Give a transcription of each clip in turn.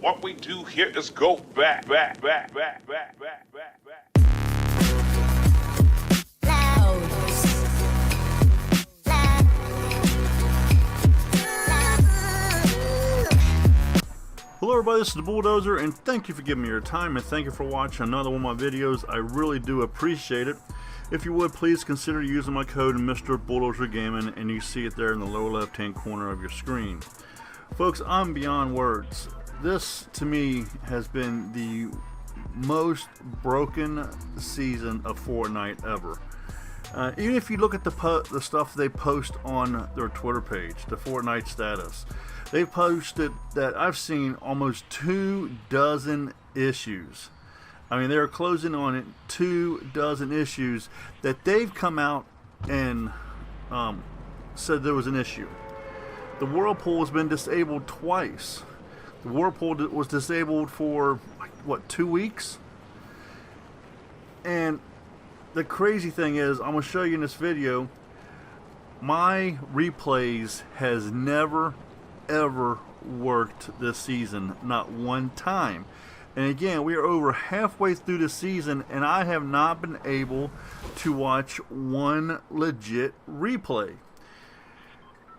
What we do here is go back. Hello everybody, this is the Bulldozer, and thank you for giving me your time, and thank you for watching another one of my videos. I really do appreciate it. If you would, please consider using my code MrBulldozeRGamN, and you see it there in the lower left hand corner of your screen. Folks, I'm beyond words. This to me has been the most broken season of Fortnite ever. Even if you look at the stuff they post on their Twitter page, the Fortnite status, they posted that I've seen almost 24 issues. I mean, they're closing on it, 24 issues that they've come out and said there was an issue. The Whirlpool has been disabled twice. The Whirlpool was disabled for, what, 2 weeks? And the crazy thing is, I'm going to show you in this video, my replays has never ever worked this season, not one time. And again, we are over halfway through the season and I have not been able to watch one legit replay.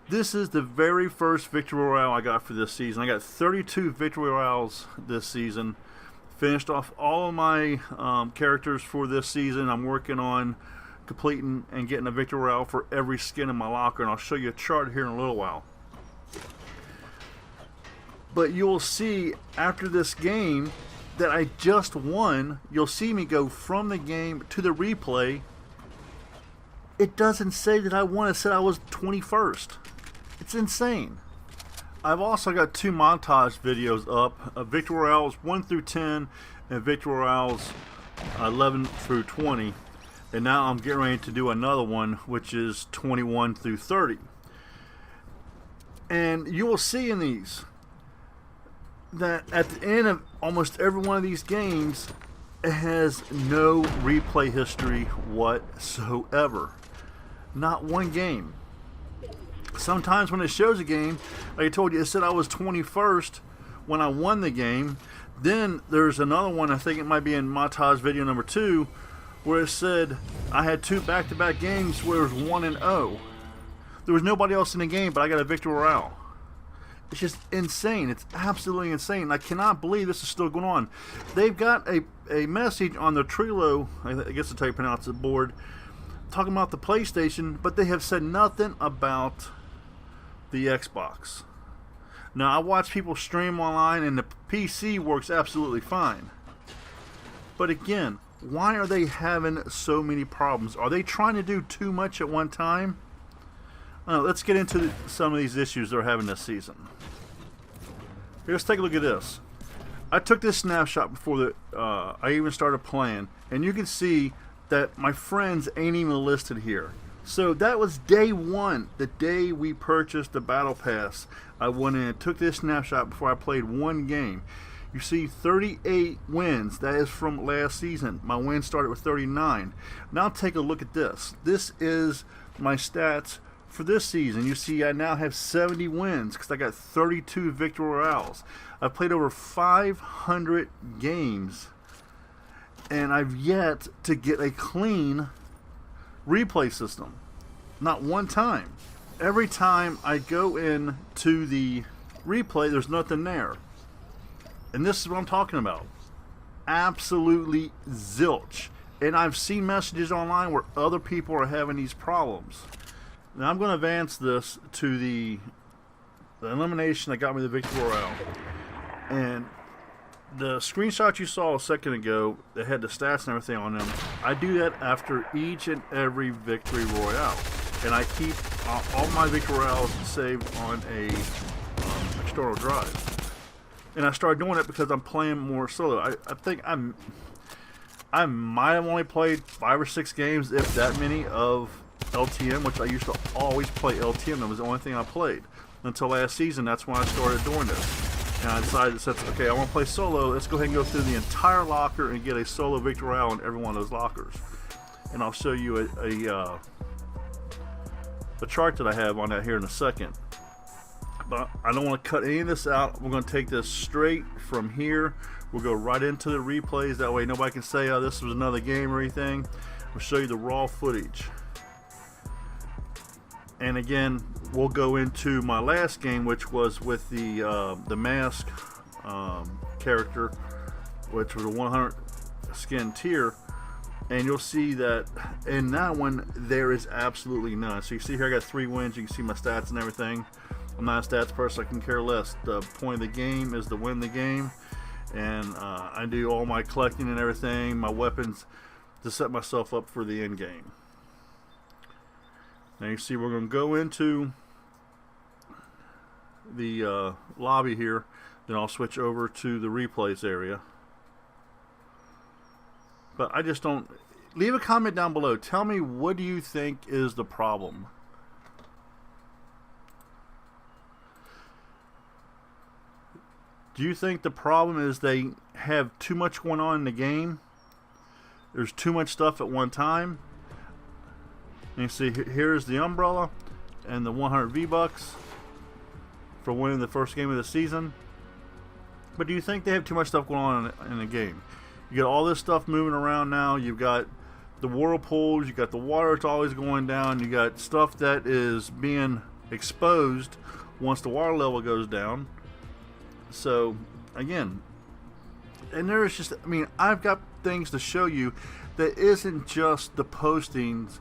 This is the very first victory royale I got for this season. I got 32 victory royales this season. Finished off all of my characters for this season. I'm working on completing and getting a victory royale for every skin in my locker, and I'll show you a chart here in a little while. But you'll see after this game that I just won, you'll see me go from the game to the replay. It doesn't say that I won, it said I was 21st. It's insane. I've also got 2 montage videos up, Victory Royales 1 through 10 and Victory Royales 11 through 20. And now I'm getting ready to do another one, which is 21 through 30. And you will see in these that at the end of almost every one of these games, it has no replay history whatsoever. Not one game. Sometimes when it shows a game, like I told you, it said I was 21st when I won the game. Then there's another one, I think it might be in Montage video number 2, where it said I had 2 back-to-back games where it was 1-0. There was nobody else in the game, but I got a victory royale. It's just insane. It's absolutely insane. I cannot believe this is still going on. They've got a message on the Trello, I guess that's how you pronounce it, board, talking about the PlayStation, but they have said nothing about the Xbox. Now, I watch people stream online, and the PC works absolutely fine. But again, why are they having so many problems? Are they trying to do too much at one time? Let's get into some of these issues they're having this season. Here, let's take a look at this. I took this snapshot before I even started playing, and you can see that my friends ain't even listed here. So that was day 1, the day we purchased the Battle Pass. I went in and took this snapshot before I played one game. You see 38 wins. That is from last season. My wins started with 39. Now take a look at this. This is my stats for this season. You see I now have 70 wins because I got 32 victory royales. I've played over 500 games and I've yet to get a clean replay system. Not one time. Every time I go in to the replay, there's nothing there. And this is what I'm talking about. Absolutely zilch. And I've seen messages online where other people are having these problems. Now I'm going to advance this to the elimination that got me the victory royale. And the screenshot you saw a second ago that had the stats and everything on them, I do that after each and every victory royale. And I keep all my victory royales saved on a external drive. And I started doing it because I'm playing more solo. I think I might have only played 5 or 6 games, if that many, of LTM, which I used to always play LTM. That was the only thing I played until last season. That's when I started doing this, and I decided that, okay, I want to play solo. Let's go ahead and go through the entire locker and get a solo victory royale in every one of those lockers. And I'll show you a chart that I have on that here in a second. But I don't want to cut any of this out. We're going to take this straight from here. We'll go right into the replays. That way nobody can say, oh, this was another game or anything. We'll show you the raw footage. And again, we'll go into my last game, which was with the mask character, which was a 100 skin tier. And you'll see that in that one, there is absolutely none. So you see here I got 3 wins. You can see my stats and everything. I'm not a stats person, I can care less. The point of the game is to win the game. And I do all my collecting and everything, my weapons, to set myself up for the end game. Now you see we're going to go into the lobby here. Then I'll switch over to the replays area. But I just don't... Leave a comment down below. Tell me, what do you think is the problem? Do you think the problem is they have too much going on in the game? There's too much stuff at one time? And you see, here's the umbrella and the 100 V-Bucks for winning the first game of the season. But do you think they have too much stuff going on in the game? You got all this stuff moving around now. You've got the whirlpools. You got the water that's always going down. You got stuff that is being exposed once the water level goes down. So, again, and there's just, I mean, I've got things to show you that isn't just the postings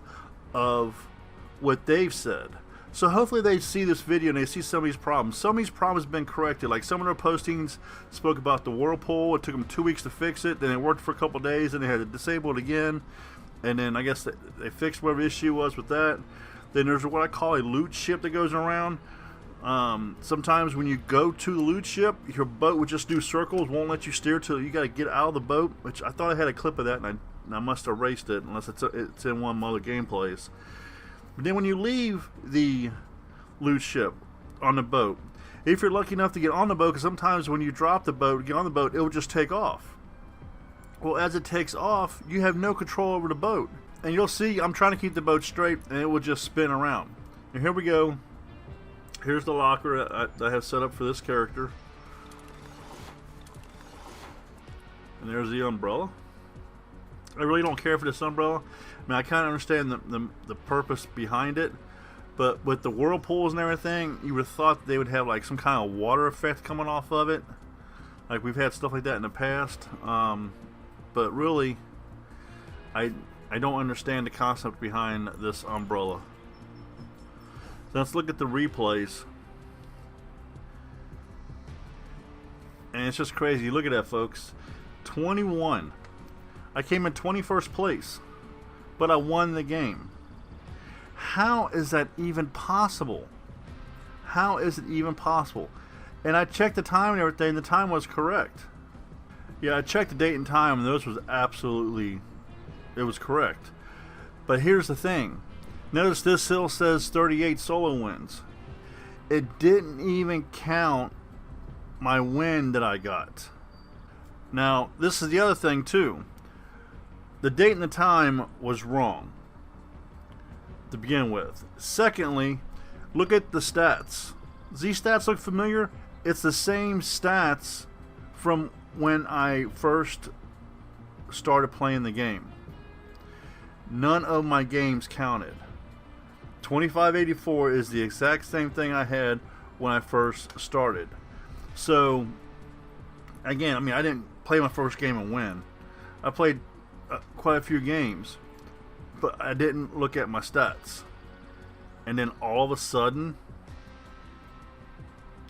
of what they've said. So hopefully they see this video and they see some of these problems. Some of these problems have been corrected. Like some of their postings spoke about the whirlpool. It took them 2 weeks to fix it. Then it worked for a couple days and they had to disable it again. And then I guess they fixed whatever the issue was with that. Then there's what I call a loot ship that goes around. Sometimes when you go to the loot ship, your boat would just do circles, won't let you steer till you got to get out of the boat, which I thought I had a clip of that and I must have erased it unless it's in one of my other gameplays. But then when you leave the loot ship on the boat, if you're lucky enough to get on the boat, because sometimes when you drop the boat, get on the boat, it will just take off. Well, as it takes off, you have no control over the boat. And you'll see I'm trying to keep the boat straight and it will just spin around. And here we go. Here's the locker I have set up for this character. And there's the umbrella. I really don't care for this umbrella. I mean, I kind of understand the purpose behind it. But with the whirlpools and everything, you would have thought they would have like some kind of water effect coming off of it. Like we've had stuff like that in the past. But really, I don't understand the concept behind this umbrella. So let's look at the replays. And it's just crazy. Look at that, folks. 21. I came in 21st place, but I won the game. How is that even possible? How is it even possible? And I checked the time and everything, and the time was correct. Yeah, I checked the date and time, and those was absolutely, it was correct. But here's the thing. Notice this still says 38 solo wins. It didn't even count my win that I got. Now, this is the other thing too. The date and the time was wrong to begin with. Secondly, look at the stats. Does these stats look familiar? It's the same stats from when I first started playing the game. None of my games counted. 2584 is the exact same thing I had when I first started. So, again, I mean, I didn't play my first game and win. I played quite a few games, but I didn't look at my stats. And then all of a sudden,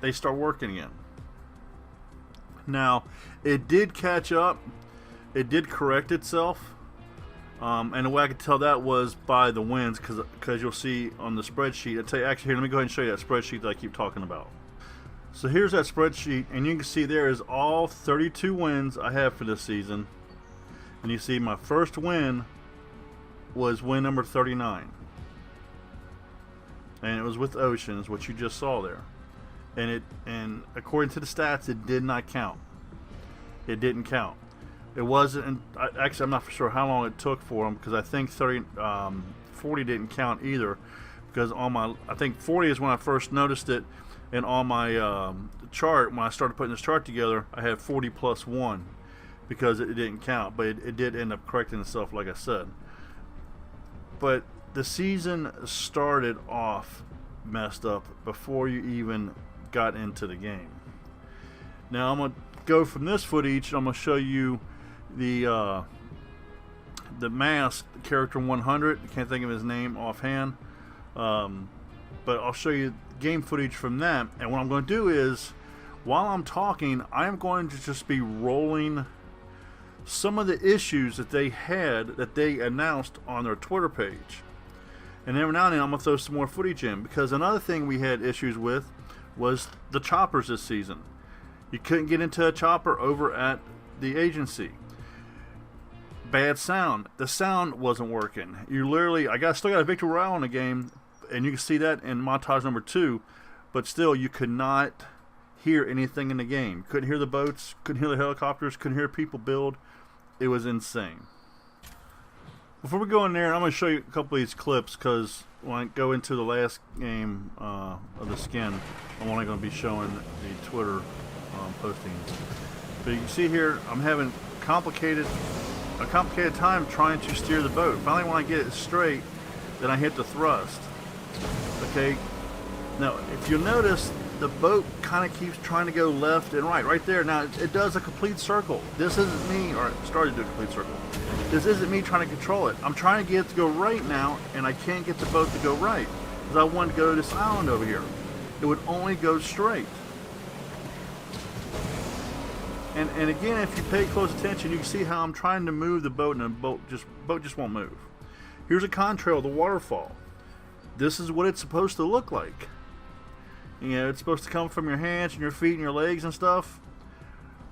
they start working again. Now, it did catch up. It did correct itself. And the way I could tell that was by the wins, because you'll see on the spreadsheet. I'll tell you, actually, here, let me go ahead and show you that spreadsheet that I keep talking about. So here's that spreadsheet, and you can see there is all 32 wins I have for this season. And you see my first win was win number 39. And it was with Oceans, what you just saw there. And according to the stats, it did not count. It didn't count. It wasn't, actually I'm not for sure how long it took for them, because I think 40 didn't count either, because on my, I think 40 is when I first noticed it, And on my chart, when I started putting this chart together, I had 40 plus 1 because it didn't count, but it did end up correcting itself, like I said. But the season started off messed up before you even got into the game. Now I'm gonna go from this footage, and I'm gonna show you the mask character 100. I can't think of his name offhand, but I'll show you game footage from that. And what I'm going to do is, while I'm talking, I'm going to just be rolling some of the issues that they had, that they announced on their Twitter page. And every now and then I'm going to throw some more footage in, because another thing we had issues with was the choppers this season. You couldn't get into a chopper over at the agency. Bad sound. The sound wasn't working. You literally, still got a victory royale in the game, and you can see that in montage number 2, but still you could not hear anything in the game. Couldn't hear the boats, couldn't hear the helicopters, couldn't hear people build. It was insane. Before we go in there, I'm going to show you a couple of these clips, because when I go into the last game of the skin, I'm only going to be showing the Twitter postings. But you can see here, I'm having a complicated time trying to steer the boat. Finally, when I get it straight, then I hit the thrust. Okay, now if you'll notice, the boat kind of keeps trying to go left and right there. Now it does a complete circle. This isn't me, or it started to do a complete circle. This isn't me trying to control it. I'm trying to get it to go right now, and I can't get the boat to go right because I wanted to go to this island over here. It would only go straight. And again, if you pay close attention, you can see how I'm trying to move the boat, and the boat just won't move. Here's a contrail of the waterfall. This is what it's supposed to look like. You know, it's supposed to come from your hands and your feet and your legs and stuff.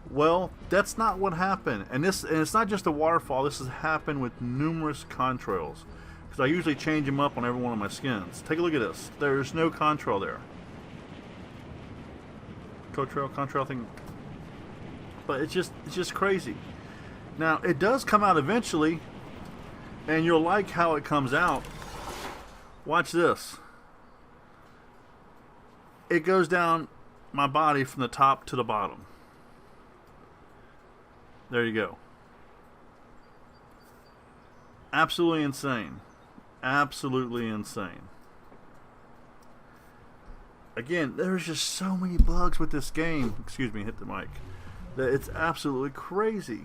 Well, that's not what happened. And it's not just a waterfall. This has happened with numerous contrails, because I usually change them up on every one of my skins. Take a look at this. There's no contrail there. Contrail thing. But it's just crazy. Now it does come out eventually, and you'll like how it comes out. Watch this. It goes down my body from the top to the bottom. There you go. Absolutely insane. Absolutely insane. Again, there's just so many bugs with this game. Excuse me, hit the mic. That it's absolutely crazy.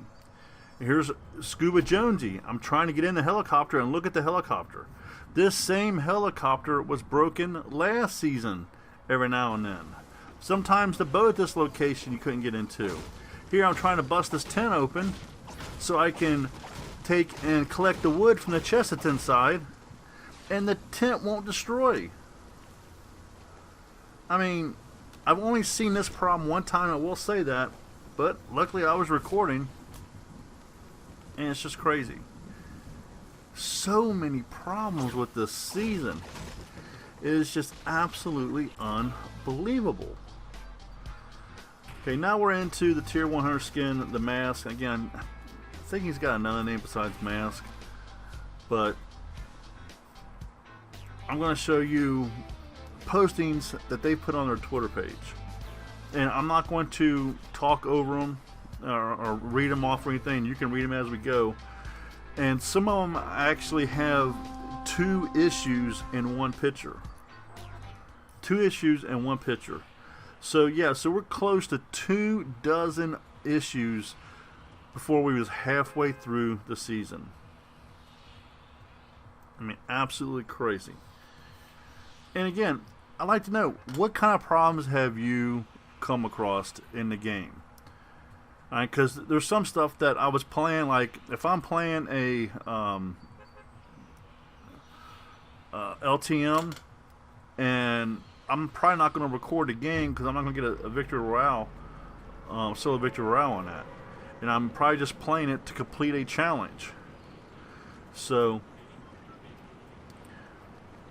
Here's Scuba Jonesy. I'm trying to get in the helicopter, and look at the helicopter. This same helicopter was broken last season every now and then. Sometimes the boat at this location you couldn't get into. Here I'm trying to bust this tent open so I can take and collect the wood from the chest that's inside, and the tent won't destroy. I mean, I've only seen this problem one time, I will say that, but luckily I was recording, and it's just crazy. So many problems with this season. It is just absolutely unbelievable. Okay, now we're into the tier 100 skin, the mask. Again, I think he's got another name besides mask, but I'm going to show you postings that they put on their Twitter page, and I'm not going to talk over them or read them off or anything. You can read them as we go, and some of them actually have 2 issues in one picture. 2 issues in one picture. So yeah, so we're close to 24 issues before we was halfway through the season. I mean, absolutely crazy. And again, I'd like to know, what kind of problems have you come across in the game? Because there's some stuff that I was playing, like if I'm playing a LTM, and I'm probably not going to record the game because I'm not going to get a victory royale, solo victory royale on that, and I'm probably just playing it to complete a challenge. So,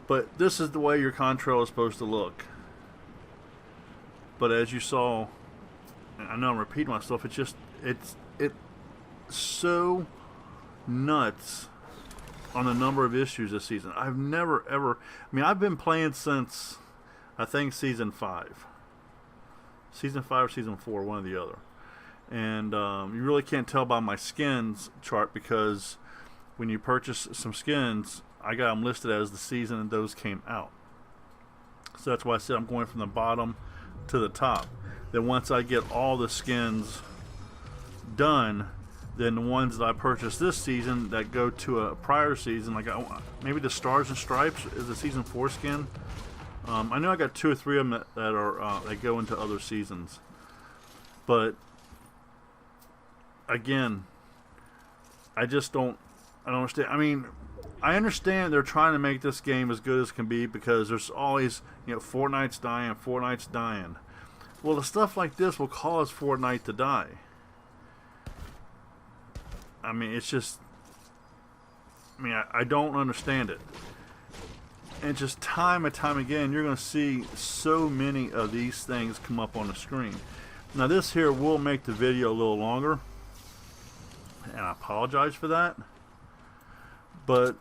but this is the way your contrail is supposed to look. But as you saw, I know I'm repeating myself, it's so nuts on the number of issues this season. I've never ever, I mean, I've been playing since I think season 5. Season 5 or Season 4, one or the other. And you really can't tell by my skins chart, because when you purchase some skins, I got them listed as the season and those came out. So that's why I said I'm going from the bottom to the top. Then once I get all the skins done, then the ones that I purchased this season that go to a prior season, like maybe the Stars and Stripes is a Season 4 skin. I know I got 2 or 3 of them that go into other seasons. But again, I don't understand. I mean, I understand they're trying to make this game as good as can be, because there's always, Fortnite's dying. Well, the stuff like this will cause Fortnite to die. I mean, it's just, I don't understand it. And just time and time again, you're going to see so many of these things come up on the screen. Now, this here will make the video a little longer, and I apologize for that. But,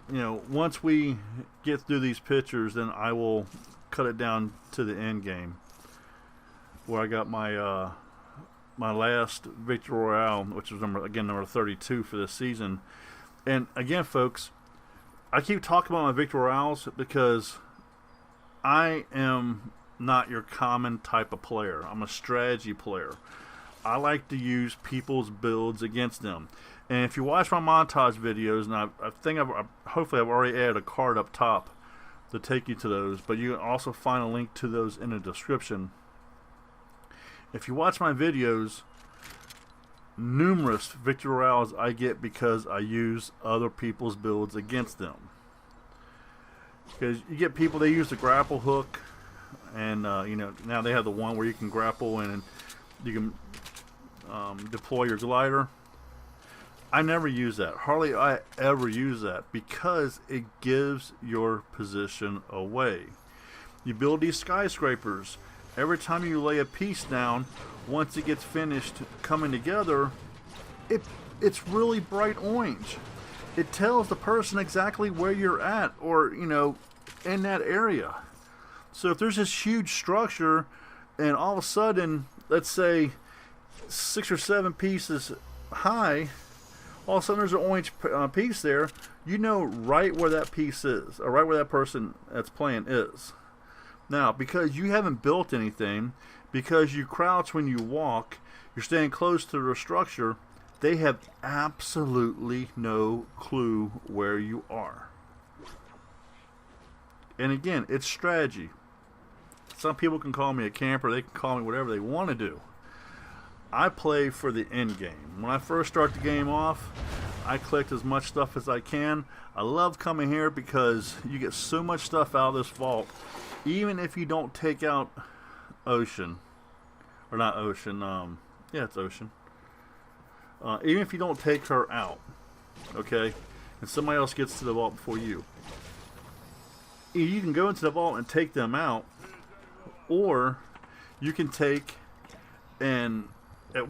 once we get through these pictures, then I will cut it down to the end game, where I got my my last Victory Royale, which was number 32 for this season. And again, folks, I keep talking about my Victory Royales because I am not your common type of player. I'm a strategy player. I like to use people's builds against them. And if you watch my montage videos, and I think hopefully I've already added a card up top to take you to those, but you can also find a link to those in the description. If you watch my videos, numerous Victory Royales I get because I use other people's builds against them. Because you get people, they use the grapple hook, and now they have the one where you can grapple and you can deploy your glider. I never use that. Hardly I ever use that, because it gives your position away. You build these skyscrapers. Every time you lay a piece down, once it gets finished coming together, it's really bright orange. It tells the person exactly where you're at, or in that area. So if there's this huge structure, and all of a sudden, let's say 6 or 7 pieces high, all of a sudden there's an orange piece there, right where that piece is, or right where that person that's playing is. Now, because you haven't built anything, because you crouch when you walk, you're staying close to the structure, they have absolutely no clue where you are. And again, it's strategy. Some people can call me a camper, they can call me whatever they want to do. I play for the end game. When I first start the game off, I collect as much stuff as I can. I love coming here because you get so much stuff out of this vault. Even if you don't take out Ocean, or not Ocean, yeah, it's Ocean. Even if you don't take her out, okay, and somebody else gets to the vault before you, you can go into the vault and take them out, or you can take, and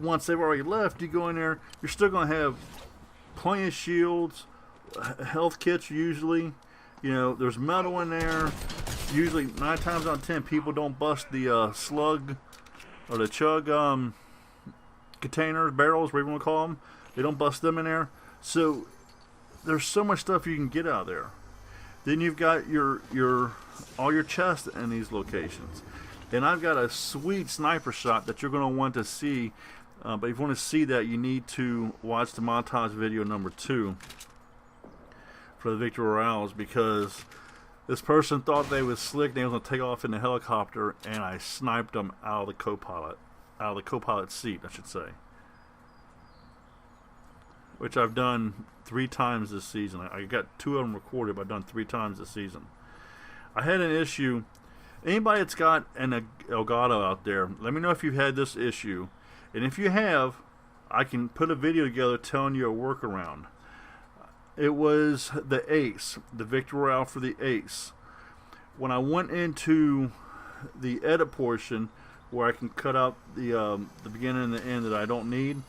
once they've already left, you go in there, you're still going to have plenty of shields, health kits usually, there's metal in there. Usually 9 times out of 10 people don't bust the slug or the chug containers, barrels, whatever you want to call them. They don't bust them in there. So there's so much stuff you can get out of there. Then you've got all your chests in these locations. And I've got a sweet sniper shot that you're going to want to see. But if you want to see that, you need to watch the montage video number 2 for the Victory Royales, because this person thought they was slick. They was going to take off in the helicopter, and I sniped them out of the co-pilot seat, I should say. Which I've done 3 times this season. I got 2 of them recorded, but I've done 3 times this season. I had an issue. Anybody that's got an Elgato out there, let me know if you've had this issue. And if you have, I can put a video together telling you a workaround. It was the Ace, the Victory Royale for the Ace. When I went into the edit portion, where I can cut out the beginning and the end that I don't need,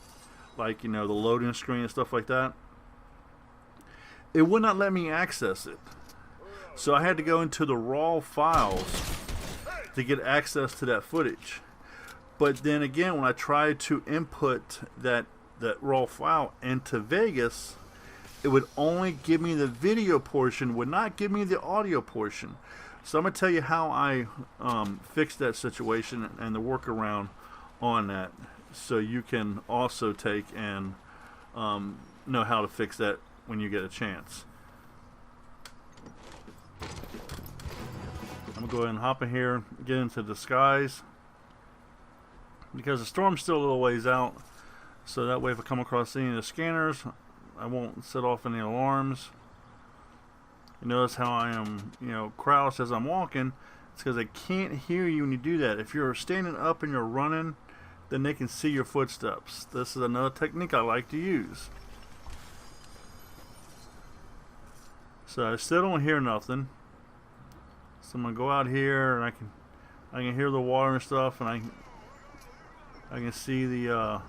like the loading screen and stuff like that, it would not let me access it. So I had to go into the raw files to get access to that footage. But then again, when I tried to input that raw file into Vegas, it would only give me the video portion, would not give me the audio portion. So I'm going to tell you how I fixed that situation and the workaround on that, so you can also take and know how to fix that when you get a chance. I'm going to go ahead and hop in here, get into disguise, because the storm's still a little ways out, so that way if I come across any of the scanners, I won't set off any alarms. You notice how I am, crouched as I'm walking. It's because they can't hear you when you do that. If you're standing up and you're running, then they can see your footsteps. This is another technique I like to use. So I still don't hear nothing. So I'm gonna go out here and I can hear the water and stuff, and I can see the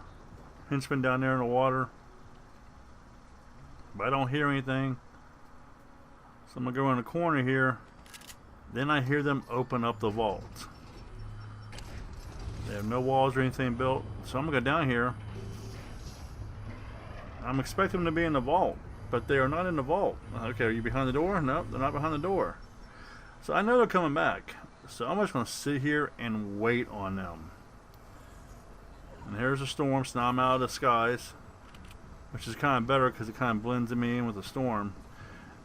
henchman down there in the water. But I don't hear anything. So I'm going to go in the corner here. Then I hear them open up the vault. They have no walls or anything built. So I'm going to go down here. I'm expecting them to be in the vault, but they are not in the vault. Okay, are you behind the door? No, they're not behind the door. So I know they're coming back. So I'm just going to sit here and wait on them. And here's the storm, so now I'm out of disguise, which is kind of better because it kind of blends me in with the storm.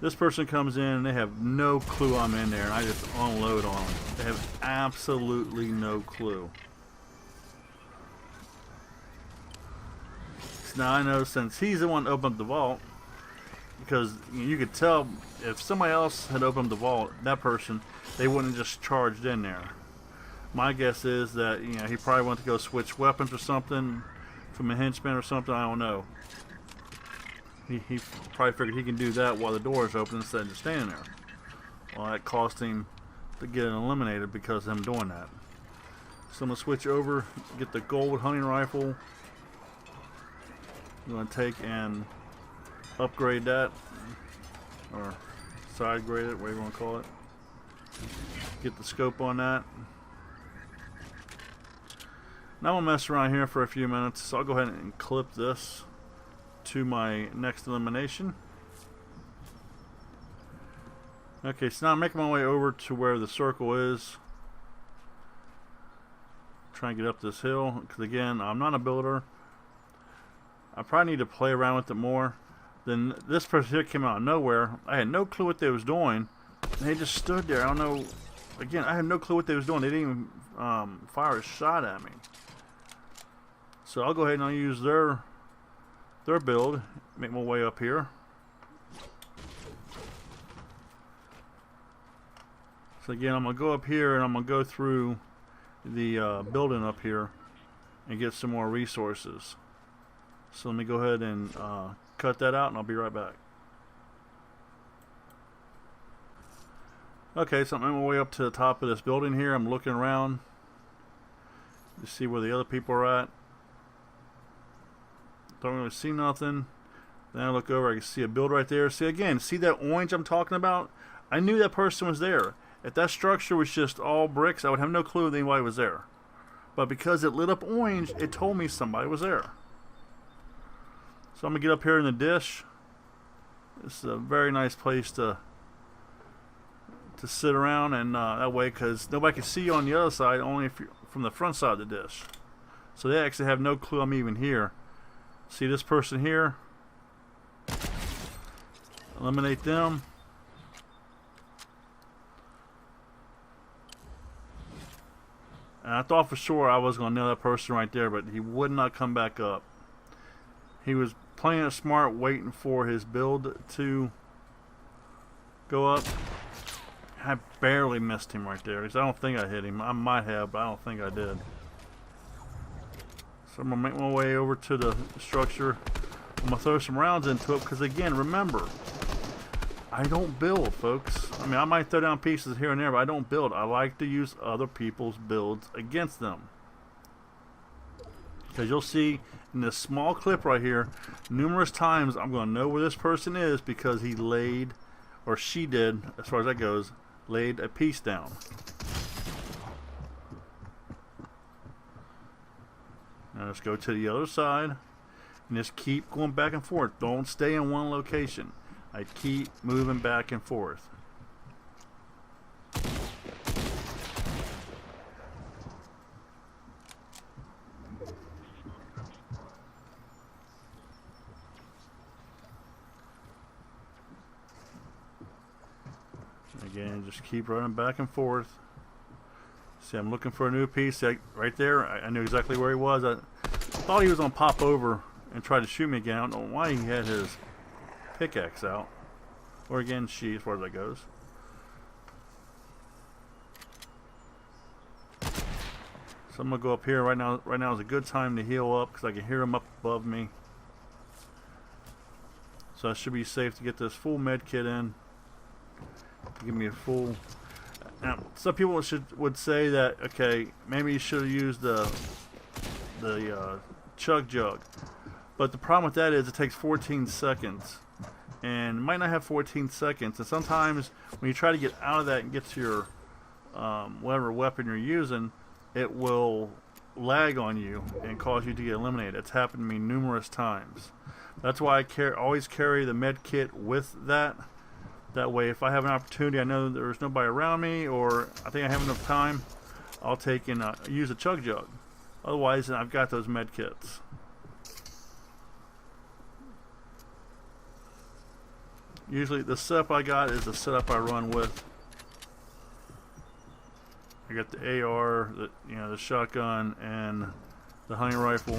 This person comes in and they have no clue I'm in there, and I just unload on them. They have absolutely no clue. So now I know, since he's the one that opened up the vault, because you could tell if somebody else had opened the vault, that person, they wouldn't have just charged in there. My guess is that he probably went to go switch weapons or something from a henchman or something. I don't know. He probably figured he can do that while the door is open instead of just standing there. Well, that cost him to get it eliminated because of him doing that. So I'm going to switch over, get the gold hunting rifle. I'm going to take and upgrade that, or side grade it, whatever you want to call it. Get the scope on that. Now I'm going to mess around here for a few minutes, so I'll go ahead and clip this to my next elimination. Okay, so now I'm making my way over to where the circle is. Try and get up this hill, because again, I'm not a builder. I probably need to play around with it more. Then this person here came out of nowhere. I had no clue what they was doing. And they just stood there. I don't know. Again, I had no clue what they was doing. They didn't even fire a shot at me. So I'll go ahead and I'll use their build. Make my way up here. So again, I'm going to go up here and I'm going to go through the building up here and get some more resources. So let me go ahead and cut that out and I'll be right back. Okay, so I'm on my way up to the top of this building here. I'm looking around to see where the other people are at. Don't really see nothing. Then I look over, I can see a build right there. See again, see that orange I'm talking about? I knew that person was there. If that structure was just all bricks, I would have no clue that anybody was there. But because it lit up orange, it told me somebody was there. So I'm going to get up here in the dish. This is a very nice place to sit around, and that way, because nobody can see you on the other side, only if you're from the front side of the dish. So they actually have no clue I'm even here. See this person here? Eliminate them. And I thought for sure I was going to nail that person right there, but he would not come back up. He was playing it smart, waiting for his build to go up. I barely missed him right there, because I don't think I hit him. I might have, but I don't think I did. So I'm going to make my way over to the structure. I'm going to throw some rounds into it, because again, remember, I don't build, folks. I mean, I might throw down pieces here and there, but I don't build. I like to use other people's builds against them. Because you'll see in this small clip right here, numerous times I'm going to know where this person is because he laid, or she did, as far as that goes, laid a piece down. Now let's go to the other side and just keep going back and forth. Don't stay in one location. I keep moving back and forth. Again, just keep running back and forth. See, I'm looking for a new piece. See, right there, I knew exactly where he was. I thought he was going to pop over and try to shoot me again. I don't know why he had his pickaxe out. Or again, she, as far as that goes. So I'm going to go up here. Right now is a good time to heal up because I can hear him up above me. So I should be safe to get this full med kit in. Give me a full. Now, some people would say that, okay, maybe you should have used the chug jug, but the problem with that is it takes 14 seconds, and it might not have 14 seconds. And sometimes when you try to get out of that and get to your whatever weapon you're using, it will lag on you and cause you to get eliminated. It's happened to me numerous times. That's why I always carry the med kit with that. That way, if I have an opportunity, I know there's nobody around me, or I think I have enough time, I'll take and use a chug jug. Otherwise, I've got those med kits. Usually, the setup I got is the setup I run with. I got the AR, the shotgun, and the hunting rifle.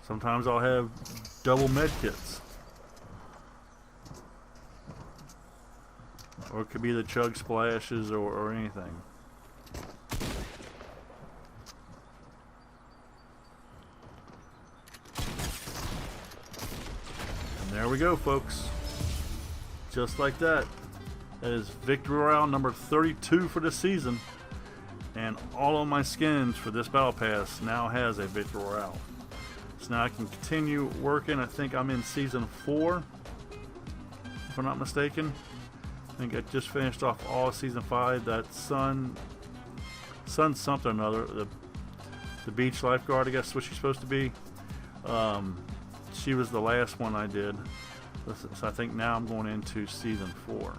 Sometimes I'll have double med kits. Or it could be the chug splashes or anything. And there we go, folks. Just like that. That is Victory Royale number 32 for the season. And all of my skins for this battle pass now has a Victory Royale. So now I can continue working. I think I'm in season 4, if I'm not mistaken. I think I just finished off all of season 5. That Sun something or another, the beach lifeguard, I guess is what she's supposed to be. She was the last one I did. So I think now I'm going into season 4.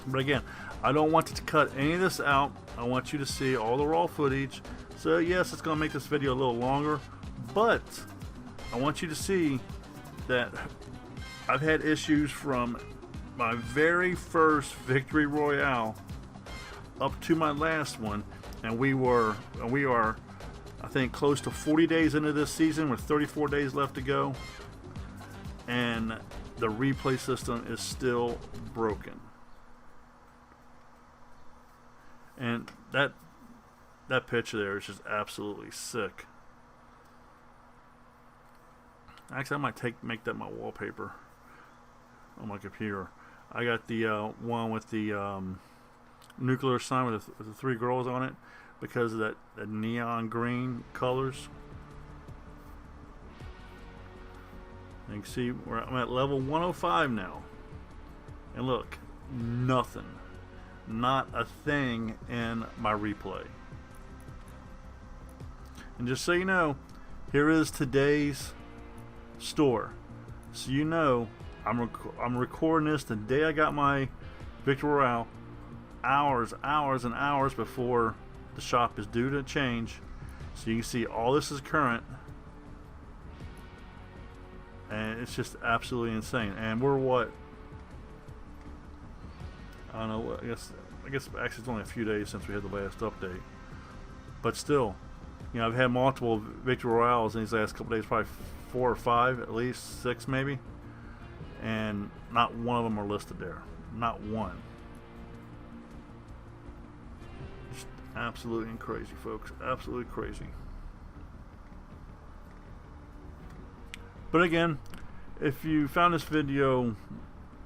But again, I don't want to cut any of this out. I want you to see all the raw footage. So yes, it's going to make this video a little longer, but I want you to see that I've had issues from my very first Victory Royale up to my last one, and we are, I think, close to 40 days into this season with 34 days left to go, and the replay system is still broken. And that picture there is just absolutely sick. Actually, I might make that my wallpaper on my computer. I got the one with the nuclear sign with the 3 girls on it because of that neon green colors. You can see I'm at level 105 now. And look, nothing. Not a thing in my replay. And just so you know, here is today's store. So you know, I'm recording this the day I got my Victory Royale, hours and hours before the shop is due to change. So you can see all this is current, and it's just absolutely insane. And we're what? I don't know. I guess actually it's only a few days since we had the last update, but still, you know, I've had multiple Victory Royales in these last couple days, probably 4 or 5, at least 6 maybe. And not one of them are listed there. Not one. Just absolutely crazy, folks. Absolutely crazy. But again, if you found this video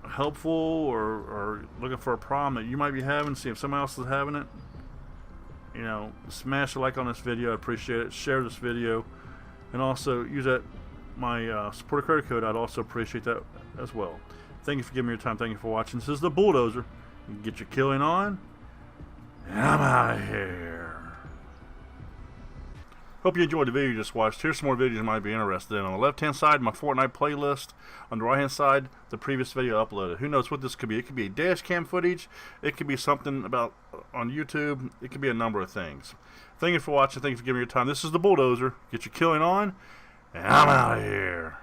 helpful or looking for a problem that you might be having, see if someone else is having it, you know, smash a like on this video. I appreciate it. Share this video. And also use that my supporter credit code. I'd also appreciate that as well. Thank you for giving me your time. Thank you for watching. This is the Bulldozer. You get your killing on, and I'm out of here. Hope you enjoyed the video you just watched. Here's some more videos you might be interested in. On the left hand side, my Fortnite playlist. On the right hand side, the previous video uploaded. Who knows what this could be? It could be dash cam footage. It could be something about on YouTube. It could be a number of things. Thank you for watching. Thank you for giving me your time. This is the Bulldozer. Get your killing on, and I'm out of here.